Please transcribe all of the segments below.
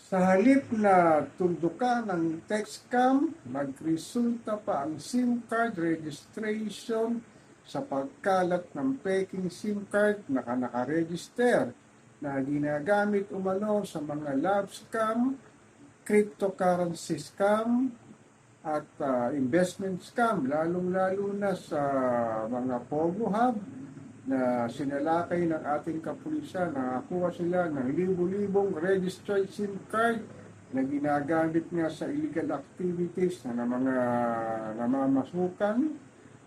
Sa halip na tuldukan ng text scam, nagresulta pa ang SIM card registration sa pagkalat ng peking SIM card na nakaregister na ginagamit umano sa mga love scam, cryptocurrency scam, at investment scam, lalong-lalo na sa mga Pogo Hub na sinalakay ng ating kapulisan. Nakakuha sila ng libo-libong registered SIM card na ginagamit nga sa illegal activities na ng mga namamasukan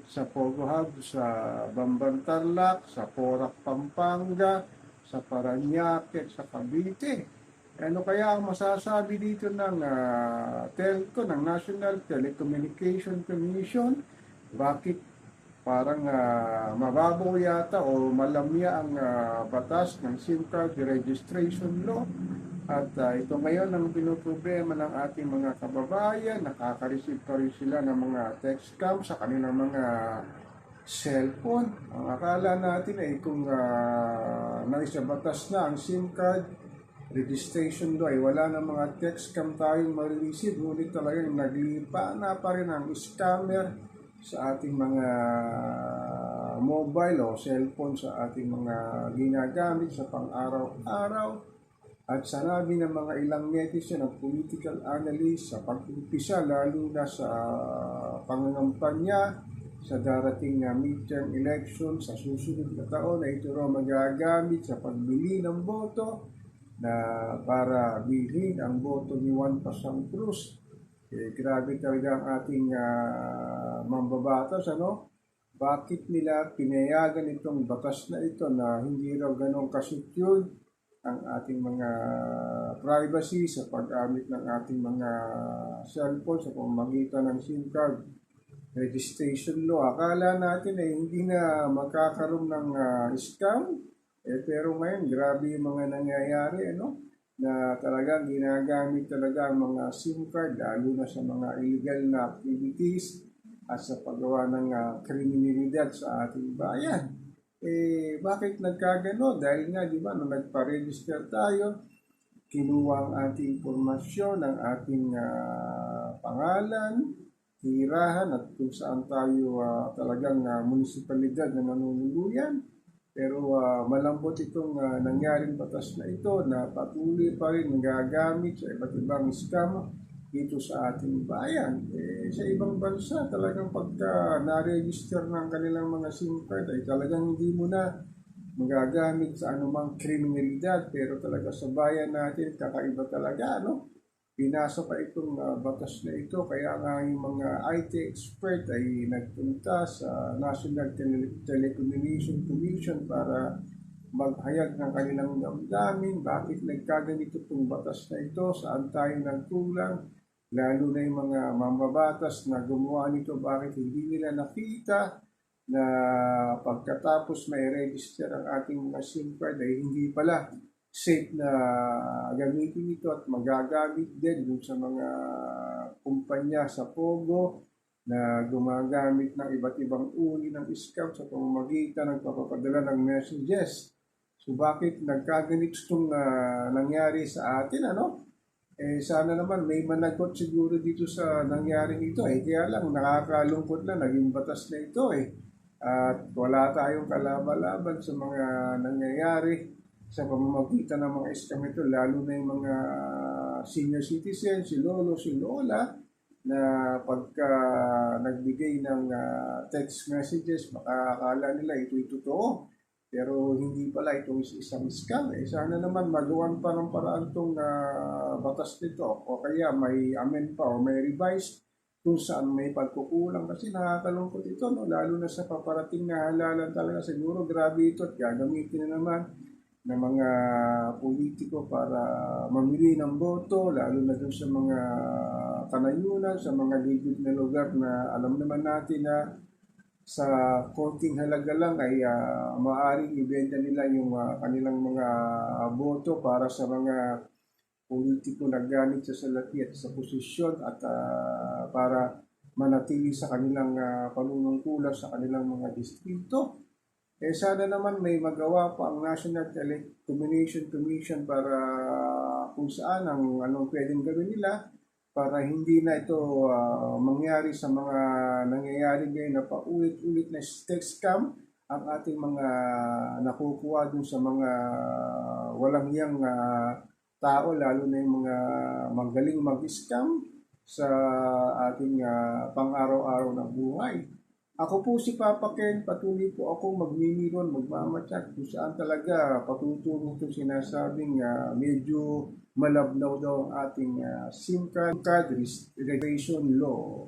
sa Pogo Hub, sa Bamban Tarlac, sa Porac, Pampanga, sa Parañaque, sa Cavite. Ano kaya ang masasabi dito ng telco, ng National Telecommunication Commission? Bakit parang mababaw yata o malamya ang batas ng SIM card registration law? At ito ngayon ang pinoproblema ng ating mga kababayan. Nakaka-receive pa rin sila ng mga text scam sa kanilang mga cellphone. Ang akala natin ay kung naisabatas na ang SIM card registration law ay wala na mga text scam tayong marireceive, ngunit talagang naglipa na pa rin ang scammer sa ating mga mobile o cellphone, sa ating mga ginagamit sa pang-araw-araw. At sanabi ng mga ilang netizen at political analyst sa pag-umpisa lalo na sa pangangampanya sa darating na midterm election sa susunod na taon na ito raw magagamit sa pagbili ng boto na para bilhin ang boto ni Juan Pasang Cruz. Grabe talaga ang ating mambabatas, ano? Bakit nila pinayagan itong batas na ito na hindi raw ganong kasecured ang ating mga privacy sa pag-gamit ng ating mga cellphone sa pamamagitan ng SIM card registration law. Akala natin ay hindi na magkakaroon ng scam. Pero ngayon, grabe yung mga nangyayari, ano? Na talagang ginagamit talaga ang mga SIM card, lalo na sa mga illegal na activities at sa paggawa ng kriminalidad sa ating bayan. Bakit nagkagano? Dahil nga, di ba, nung nagpa-register tayo, kinuha ang ating impormasyon, ang ating pangalan, tirahan, at kung saan tayo talagang munisipalidad na nanunuluyan. Pero malambot itong nangyaring batas na ito na patuloy pa rin gagamit sa iba't ibang scam dito sa ating bayan. Sa ibang bansa, talagang pagka na-register ng kanilang mga SIM card ay talagang hindi mo na magagamit sa anumang kriminalidad. Pero talaga sa bayan natin, kakaiba talaga, no? Pinasa pa itong batas na ito, kaya nga yung mga IT expert ay nagpunta sa National Telecommunication Commission para maghayag ng kanilang damdamin. Bakit nagkaganito itong batas na ito? Saan tayo nagkulang? Lalo na yung mga mambabatas na gumawa nito, bakit hindi nila nakita na pagkatapos may register ang ating mga SIM card ay hindi pala safe na gamitin ito at magagamit din dun sa mga kumpanya sa Pogo na gumagamit ng iba't ibang uri ng scam sa pamamagitan ng pagpapadala ng messages. So bakit nagkaganito itong nangyari sa atin, ano? Sana naman may managot siguro dito sa nangyaring ito. Kaya lang nakakalungkot na naging batas na ito At wala tayong kalaban-laban sa mga nangyayari sa pamamagitan ng mga scam ito, lalo na yung mga senior citizen, si lolo, si lola, na pagka nagbigay ng text messages, makakala nila ito'y totoo. Pero hindi pala, ito isang scam. Sana naman magawan pa ng paraan itong batas nito. O kaya may amend pa o may revise kung saan may pagkukulang. Kasi nakakalungkot ito, no? Lalo na sa paparating na halalan talaga. Siguro grabe ito at gagamitin na naman ng mga politiko para mamili ng boto, lalo na dun sa mga kanayunan, sa mga ligid na lugar na alam naman natin na sa konting halaga lang ay maaaring ibenta nila yung kanilang mga boto para sa mga politiko na gamit sa salapi at sa posisyon at para manatili sa kanilang panunungkulan sa kanilang mga distrito. Sana naman may magawa pa ang National Telecommunication Commission para kung saan anong pwedeng gawin nila para hindi na ito mangyari sa mga nangyayari ngayon na paulit-ulit na text scam ang ating mga nakukuha dun sa mga walang hiyang tao, lalo na yung mga magaling mag-scam sa ating pang-araw-araw na buhay. Ako po si Papa Ken, patuloy po akong magmimiron, magmamatyak kung saan talaga patutulong itong sinasabing medyo malabnaw daw ang ating SIM card registration law.